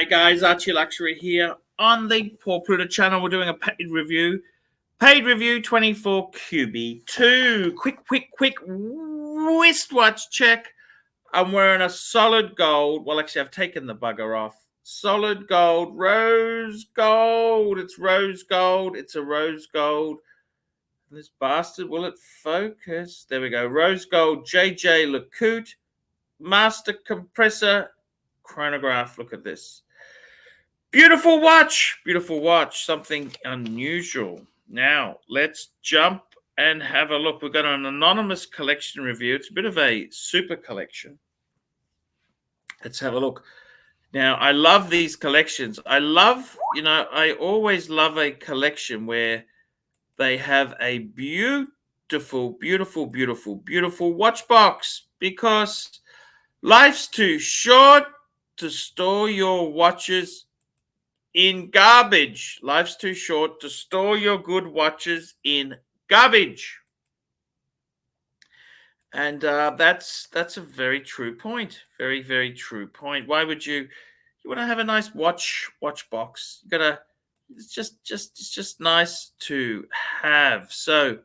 Hi guys, Archie Luxury here on the Poor Pluta channel. We're doing a paid review. Paid review 24 QB2. Quick wristwatch check. I'm wearing a solid gold. Well, actually, I've taken the bugger off. Solid gold, rose gold. It's rose gold. It's a rose gold. This bastard, will it focus? There we go. Rose gold, JJ LUXURIA, master compressor, chronograph. Look at this. Beautiful watch, something unusual. Now, let's jump and have a look. We've got an anonymous collection review. It's a bit of a super collection. Let's have a look. Now, I love these collections. I always love a collection where they have a beautiful watch box, because life's too short to store your watches in garbage. Life's too short to store your good watches in garbage. And that's a very true point. Very true point. Why would you want to have a nice watch box? It's just nice to have. So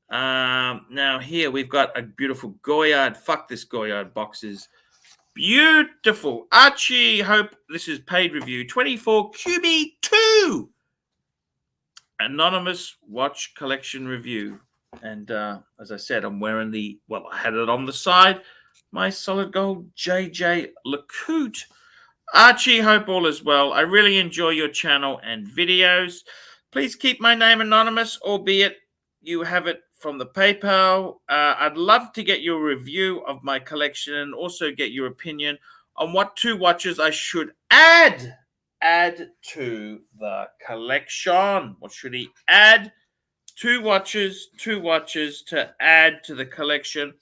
now here we've got a beautiful Goyard. Fuck, this Goyard box is beautiful. Archie, hope this is paid review 24 QB2. Anonymous watch collection review. And as I said, I'm wearing I had it on the side, my solid gold JJ LUXURIA. Archie, hope all is well. I really enjoy your channel and videos. Please keep my name anonymous, albeit you have it from the PayPal. I'd love to get your review of my collection and also get your opinion on what 2 watches I should add to the collection. What should he add? 2 watches to add to the collection.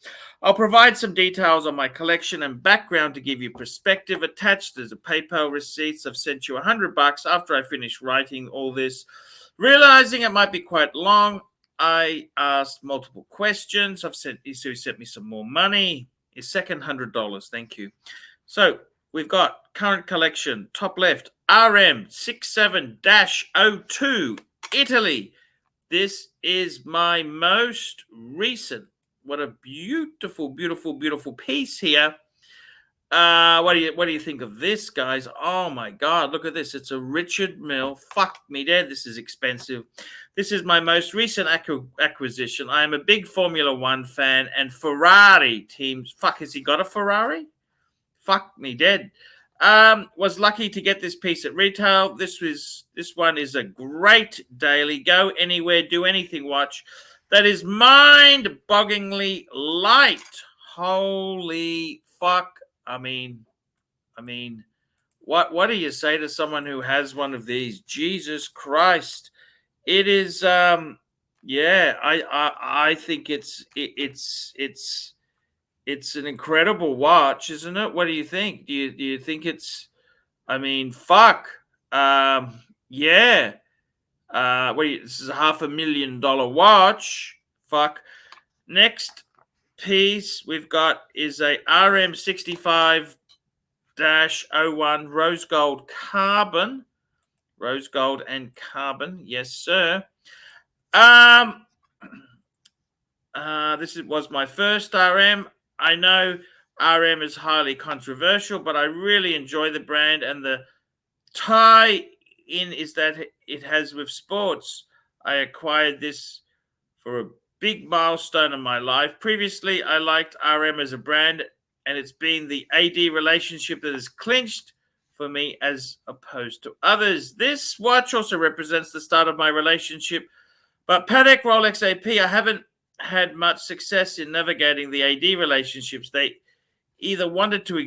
I'll provide some details on my collection and background to give you perspective. Attached as a PayPal receipts. I've sent you $100 after I finish writing all this. Realizing it might be quite long, I asked multiple questions. He sent me some more money. His second $100. Thank you. So we've got current collection, top left, RM67-02, Italy. This is my most recent. What a beautiful piece here. What do you think of this, guys? Oh my God, look at this. It's a Richard Mille. Fuck me dead. This is expensive. This is my most recent acquisition. I am a big Formula One fan and Ferrari teams. Fuck, has he got a Ferrari? Fuck me dead. Was lucky to get this piece at retail. This one is a great daily go anywhere, do anything watch that is mind-bogglingly light. Holy fuck. I mean, what do you say to someone who has one of these? Jesus Christ. It is yeah, I think it's an incredible watch, isn't it? What do you think? Do you think it's, fuck. Yeah. This is a $500,000 watch. Fuck. Next piece we've got is a RM65-01 rose gold carbon. Rose gold and carbon. Yes, sir. This was my first RM. I know RM is highly controversial, but I really enjoy the brand, and the tie-in is that it has with sports. I acquired this for a big milestone in my life. Previously, I liked RM as a brand, and it's been the AD relationship that has clinched for me as opposed to others. This watch also represents the start of my relationship, but Patek Rolex AP, I haven't had much success in navigating the AD relationships. They either wanted to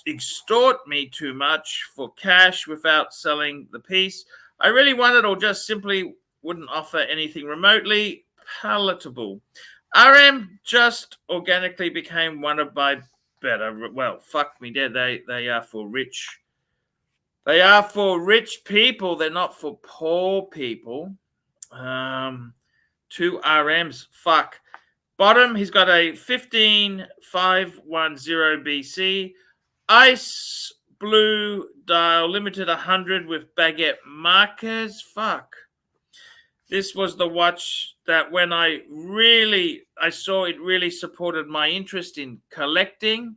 extort me too much for cash without selling the piece I really wanted, or just simply wouldn't offer anything remotely palatable. RM just organically became one of my better. Well, fuck me dead. They are for rich. They are for rich people. They're not for poor people. 2 RMs. Fuck. Bottom, he's got a 15510 BC. Ice blue dial, limited 100 with baguette markers. Fuck. This was the watch that when I saw it really supported my interest in collecting.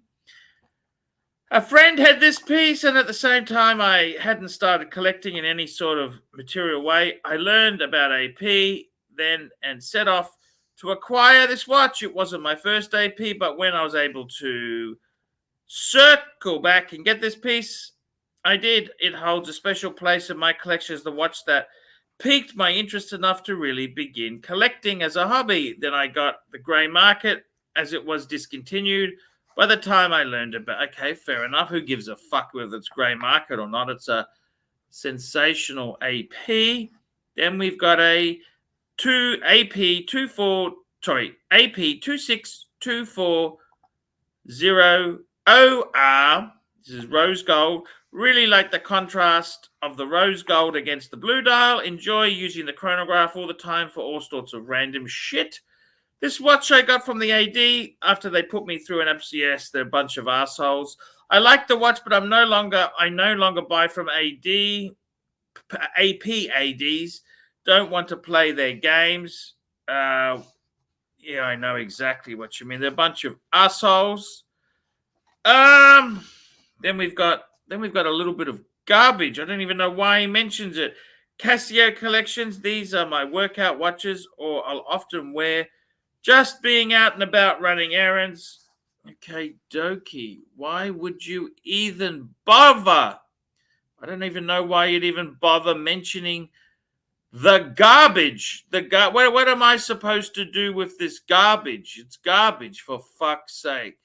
A friend had this piece, and at the same time, I hadn't started collecting in any sort of material way. I learned about AP then and set off to acquire this watch. It wasn't my first AP, but when I was able to circle back and get this piece, I did. It holds a special place in my collection as the watch that piqued my interest enough to really begin collecting as a hobby. Then I got the grey market as it was discontinued. By the time I learned about, okay, fair enough. Who gives a fuck whether it's grey market or not? It's a sensational AP. Then we've got a AP 26240 OR. This is rose gold. Really like the contrast of the rose gold against the blue dial. Enjoy using the chronograph all the time for all sorts of random shit. This watch I got from the AD after they put me through an FCS. They're a bunch of assholes. I like the watch, but I no longer buy from AP ADs. Don't want to play their games. Yeah, I know exactly what you mean. They're a bunch of assholes. Then we've got a little bit of garbage. I don't even know why he mentions it. Casio collections. These are my workout watches, or I'll often wear just being out and about running errands. Okay, dokie. Why would you even bother? I don't even know why you'd even bother mentioning the garbage. What am I supposed to do with this garbage? It's garbage, for fuck's sake.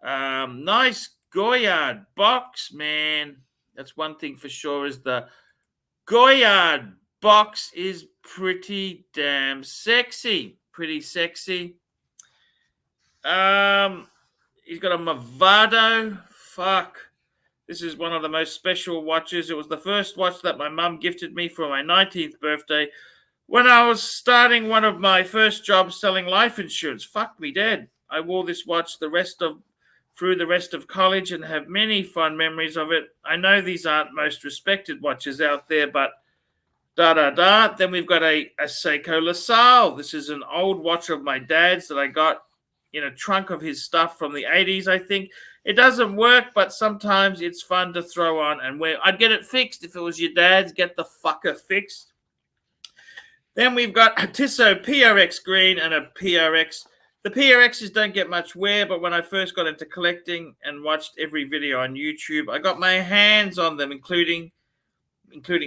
Nice Goyard box, man. That's one thing for sure, is the Goyard box is pretty damn sexy. Pretty sexy. He's got a Movado. Fuck. This is one of the most special watches. It was the first watch that my mum gifted me for my 19th birthday when I was starting one of my first jobs selling life insurance. Fuck me dead. I wore this watch through the rest of college and have many fond memories of it. I know these aren't most respected watches out there, but Then we've got a Seiko LaSalle. This is an old watch of my dad's that I got in a trunk of his stuff from the 80s, I think. It doesn't work, but sometimes it's fun to throw on and wear. I'd get it fixed if it was your dad's. Get the fucker fixed. Then we've got a Tissot PRX green and a PRX. The PRXs don't get much wear, but when I first got into collecting and watched every video on YouTube, I got my hands on them, including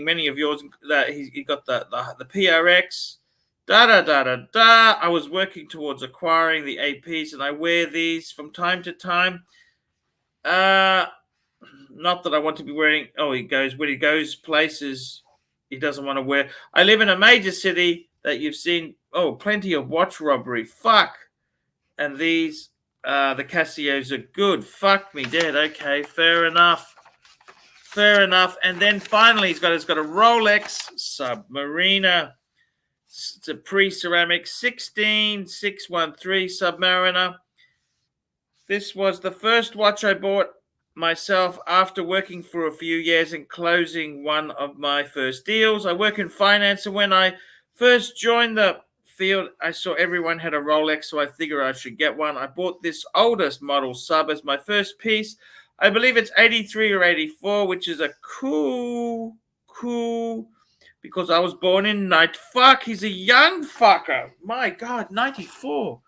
many of yours. That he got the PRX. I was working towards acquiring the APs, and I wear these from time to time. Not that I want to be wearing. Oh, when he goes places he doesn't want to wear. I live in a major city that you've seen. Oh, plenty of watch robbery. Fuck. And these, the Casios are good. Fuck me dead. Okay, fair enough. And then finally, he's got a Rolex Submariner. It's a pre-ceramic 16613 Submariner. This was the first watch I bought myself after working for a few years and closing one of my first deals. I work in finance, and when I first joined the field, I saw everyone had a Rolex, so I figured I should get one. I bought this oldest model sub as my first piece. I believe it's 83 or 84, which is a cool, because I was born in fuck, he's a young fucker. My God, 94.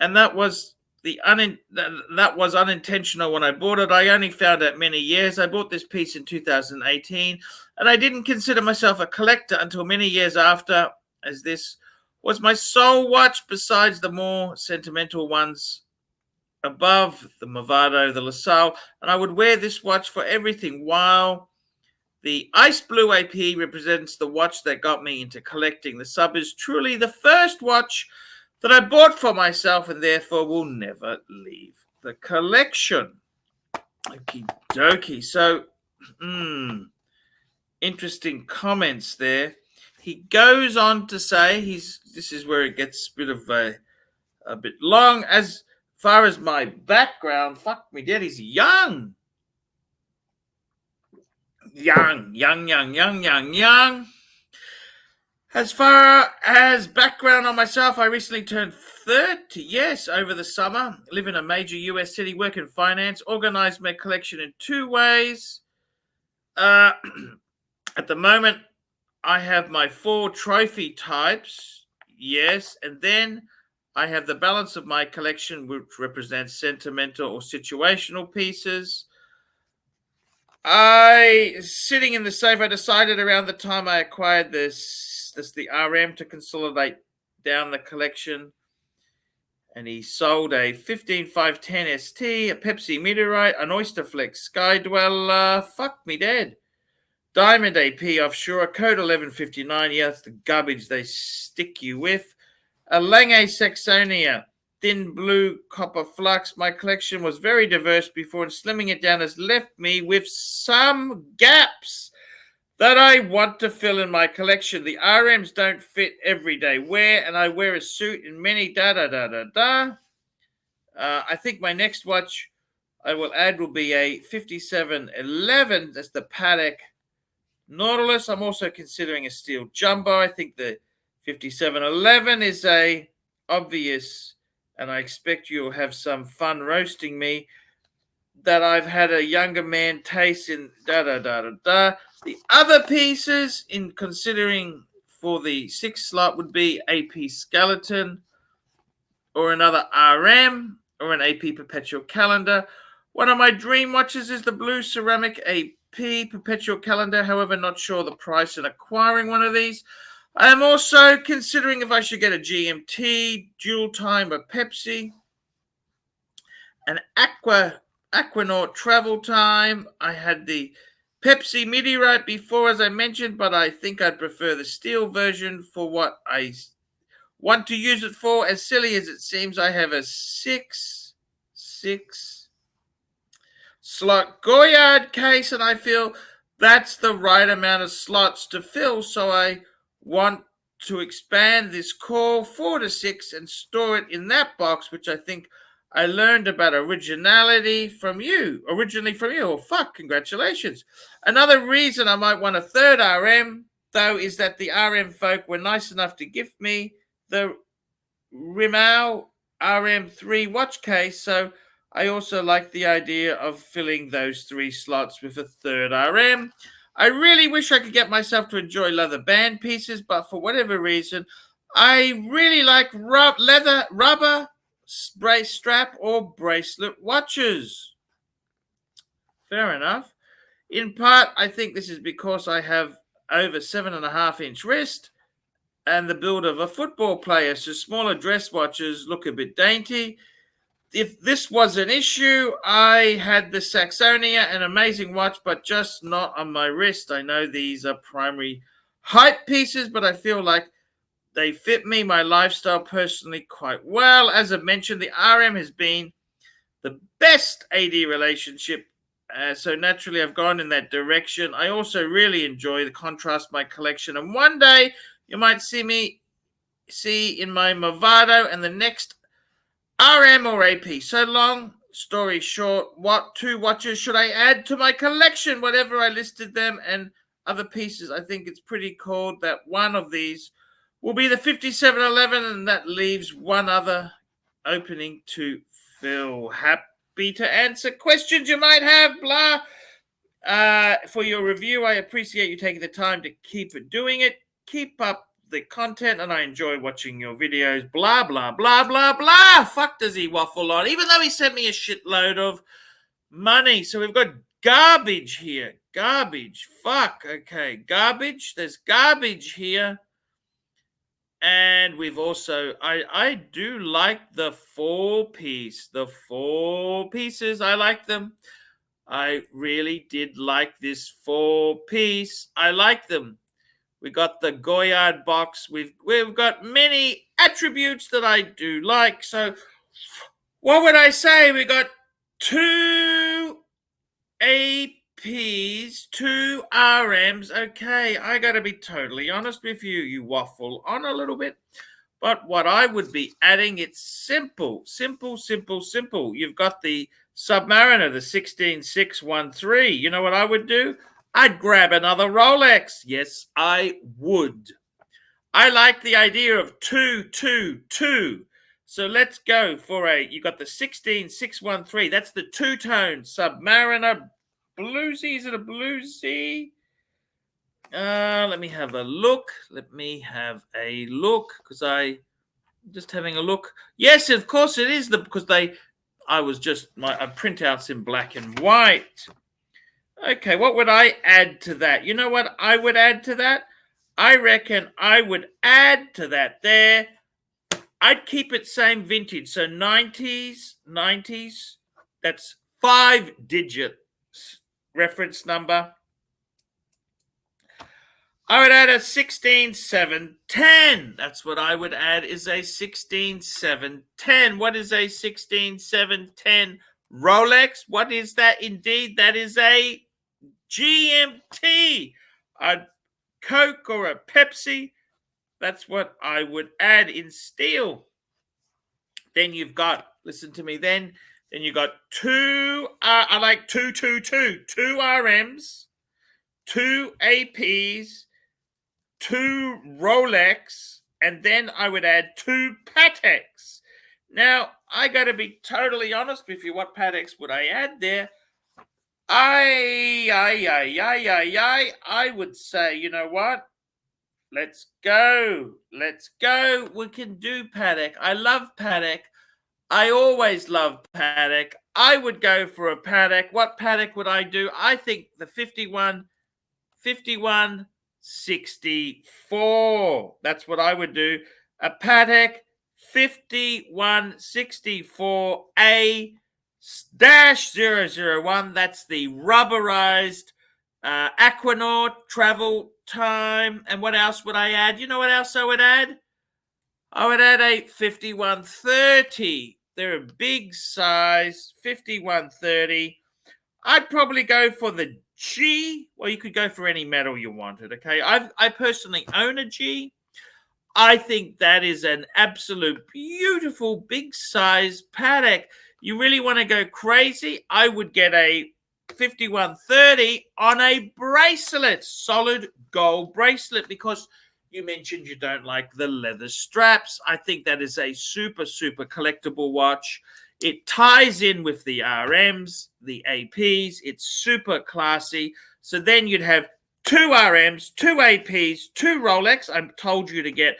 And that was that was unintentional when I bought it. I only found out many years. I bought this piece in 2018, and I didn't consider myself a collector until many years after, as this was my sole watch besides the more sentimental ones above, the Movado, the LaSalle, and I would wear this watch for everything, while the Ice Blue AP represents the watch that got me into collecting. The sub is truly the first watch that I bought for myself and therefore will never leave the collection. Okie dokie. So, interesting comments there. He goes on to say, this is where it gets a bit of a bit long. As far as my background, fuck me dead, he's young. young. As far as background on myself, I recently turned 30, yes, over the summer. Live in a major US city, work in finance, organize my collection in 2 ways. At the moment, I have my 4 trophy types, yes, and then I have the balance of my collection, which represents sentimental or situational pieces. Sitting in the safe, I decided around the time I acquired the RM to consolidate down the collection. And he sold a 15510 ST, a Pepsi Meteorite, an Oysterflex Sky Dweller, fuck me dead, Diamond AP Offshore, a Code 1159, yeah, that's the garbage they stick you with, a Lange Saxonia, thin blue copper flux. My collection was very diverse before, and slimming it down has left me with some gaps that I want to fill in my collection. The RMs don't fit everyday wear, and I wear a suit in many I think my next watch I will add will be a 5711. That's the Patek Nautilus. I'm also considering a steel jumbo. I think the 5711 is a obvious, and I expect you'll have some fun roasting me that I've had a younger man taste in The other pieces in considering for the 6th slot would be AP Skeleton or another RM or an AP Perpetual Calendar. One of my dream watches is the blue ceramic AP Perpetual Calendar. However, not sure the price in acquiring one of these. I am also considering if I should get a GMT, Dual Time, or Pepsi, an Aquanaut Travel Time. I had the Pepsi Meteorite before, as I mentioned, but I think I'd prefer the steel version for what I want to use it for. As silly as it seems, I have a 6 slot Goyard case, and I feel that's the right amount of slots to fill, so I want to expand this core 4 to 6 and store it in that box, which I think I learned about originally from you. Oh, fuck, congratulations. Another reason I might want a 3rd RM, though, is that the RM folk were nice enough to give me the Rimmel RM3 watch case, so I also like the idea of filling those 3 slots with a 3rd RM. I really wish I could get myself to enjoy leather band pieces, but for whatever reason, I really like rubber brace strap or bracelet watches. Fair enough. In part, I think this is because I have over 7.5-inch wrist and the build of a football player, so smaller dress watches look a bit dainty. If this was an issue, I had the Saxonia, an amazing watch, but just not on my wrist. I know these are primary hype pieces, but I feel like they fit me, my lifestyle personally quite well. As I mentioned, the RM has been the best AD relationship, so naturally I've gone in that direction. I also really enjoy the contrast my collection, and one day you might see in my Movado and the next RM or AP. So long story short, what 2 watches should I add to my collection? Whatever I listed them and other pieces, I think it's pretty cool that one of these will be the 5711, and that leaves one other opening to fill. Happy to answer questions you might have, blah. For your review, I appreciate you taking the time to keep doing it. Keep up the content, and I enjoy watching your videos. Blah, blah, blah, blah, blah. Fuck does he waffle on, even though he sent me a shitload of money. So we've got garbage here. Garbage. Fuck. Okay. Garbage. There's garbage here. And we've also, I do like the 4-piece. The 4 pieces, I like them. I really did like this 4-piece. I like them. We got the Goyard box. We've got many attributes that I do like. So what would I say? We got 2 APs, 2 RMs. Okay, I got to be totally honest with you. You waffle on a little bit. But what I would be adding, it's simple. You've got the Submariner, the 16613. You know what I would do? I'd grab another Rolex. Yes, I would. I like the idea of 222. So let's go for you got the 16613. That's the two-tone Submariner bluesy. Is it a bluesy? Let me have a look. Because I'm just having a look. Yes, of course it is because I was just my printouts in black and white. Okay, what would I add to that? You know what I would add to that? I reckon I would add to that there. I'd keep it same vintage. So 90s. That's 5 digits reference number. I would add a 16710. That's what I would add is a 16710. What is a 16710 Rolex? What is that? Indeed, that is a GMT. A Coke or a Pepsi. That's what I would add in steel. Then you've got, listen to me then you've got I like 222, 2 RMs, 2 APs, 2 Rolex, and then I would add 2 Pateks. Now, I got to be totally honest with you. What Pateks would I add there? I would say, you know what? Let's go. We can do Patek. I love Patek. I always love Patek. I would go for a Patek. What Patek would I do? I think the 5164. That's what I would do. A Patek 5164A-001. That's the rubberized Aquanaut travel time. And what else would I add? You know what else I would add? I would add a 5130. They're a big size, 5130. I'd probably go for the G. Well, you could go for any metal you wanted, okay? I personally own a G. I think that is an absolute beautiful big size Patek. You really want to go crazy? I would get a 5130 on a bracelet, solid gold bracelet, because you mentioned you don't like the leather straps. I think that is a super, super collectible watch. It ties in with the RMs, the APs. It's super classy. So then you'd have 2 RMs, 2 APs, 2 Rolex. I told you to get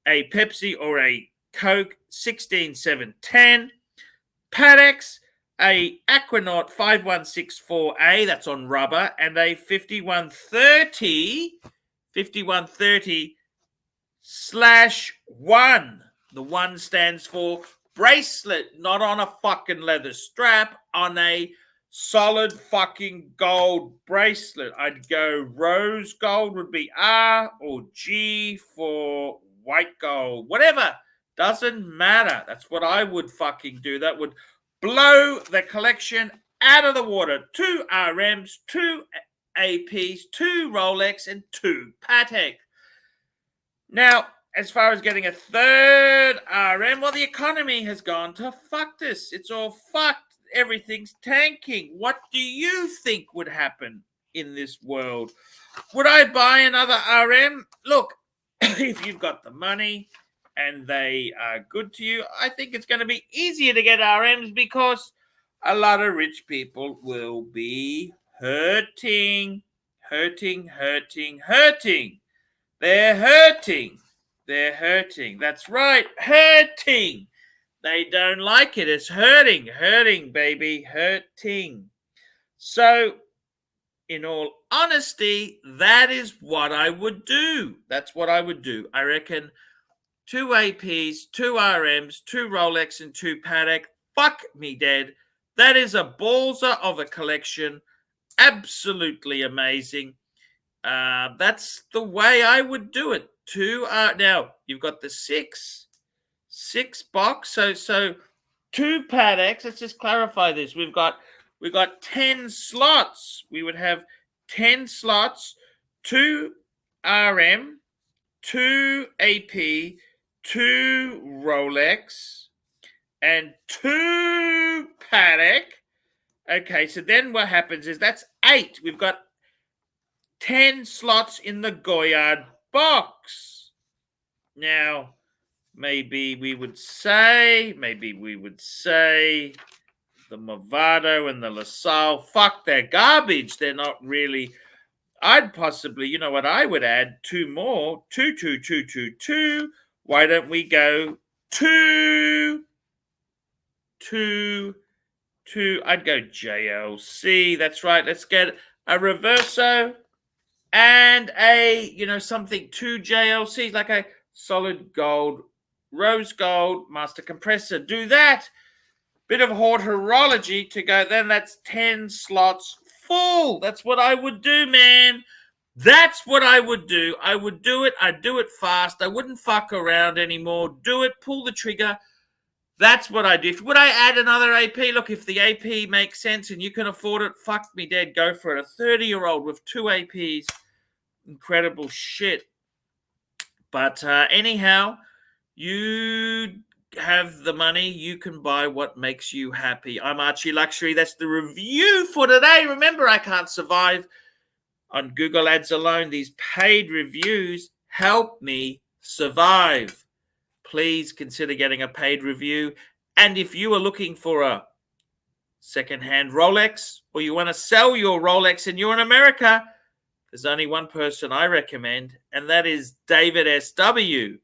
a Pepsi or a Coke 16710. Pateks, a Aquanaut 5164A, that's on rubber, and a 5130/1. The 1 stands for bracelet, not on a fucking leather strap, on a solid fucking gold bracelet. I'd go rose gold would be R, or G for white gold. Whatever. Doesn't matter. That's what I would fucking do. That would blow the collection out of the water. 2 RMs, 2 APs, 2 Rolex, and 2 Patek. Now, as far as getting a third RM, well, the economy has gone to fuck this. It's all fucked. Everything's tanking. What do you think would happen in this world? Would I buy another RM? Look, if you've got the money and they are good to you, I think it's going to be easier to get RMs because a lot of rich people will be hurting. They're hurting. That's right, hurting. They don't like it. It's hurting, baby, hurting. So, in all honesty, that is what I would do. That's what I would do. I reckon 2 APs, 2 RMs, 2 Rolex, and 2 Patek. Fuck me dead. That is a ballser of a collection. Absolutely amazing. That's the way I would do it. 2 now you've got the six box. So 2 Pateks. Let's just clarify this. We've got 10 slots. We would have 10 slots, 2 RM, 2 AP, 2 Rolex, and 2 Patek. Okay, so then what happens is that's 8. We've got 10 slots in the Goyard box. Now, maybe we would say the Movado and the LaSalle, fuck, they're garbage. They're not really. I'd possibly, you know what, I would add two more. Two. Why don't we go two? I'd go JLC. That's right. Let's get a Reverso and a, something, two JLCs, like a solid gold, rose gold, master compressor. Do that. Bit of horology to go. Then that's 10 slots full. That's what I would do, man. That's what I would do. I would do it. I'd do it fast. I wouldn't fuck around anymore. Do it. Pull the trigger. That's what I do. Would I add another AP? Look, if the AP makes sense and you can afford it, fuck me dead. Go for it. A 30-year-old with 2 APs. Incredible shit. But anyhow, you have the money. You can buy what makes you happy. I'm Archie Luxury. That's the review for today. Remember, I can't survive on Google Ads alone. These paid reviews help me survive. Please consider getting a paid review. And if you are looking for a secondhand Rolex, or you want to sell your Rolex and you're in America, there's only one person I recommend, and that is David SW.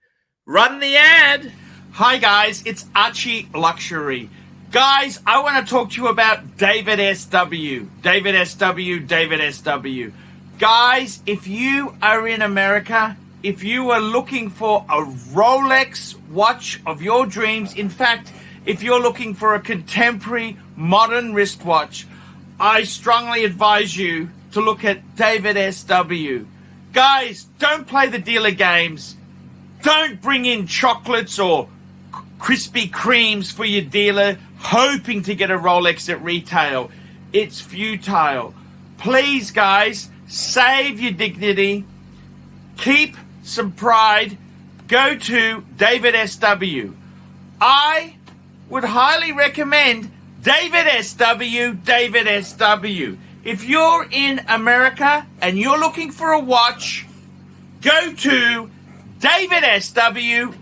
Run the ad. Hi guys, it's Archie Luxury. Guys, I want to talk to you about David SW. David SW. Guys, if you are in America, if you are looking for a Rolex watch of your dreams, in fact, if you're looking for a contemporary modern wristwatch, I strongly advise you to look at David SW. Guys, don't play the dealer games. Don't bring in chocolates or Krispy Kremes for your dealer hoping to get a Rolex at retail. It's futile. Please, guys, save your dignity. Keep some pride. Go to David SW. I would highly recommend David SW. If you're in America and you're looking for a watch, go to David SW.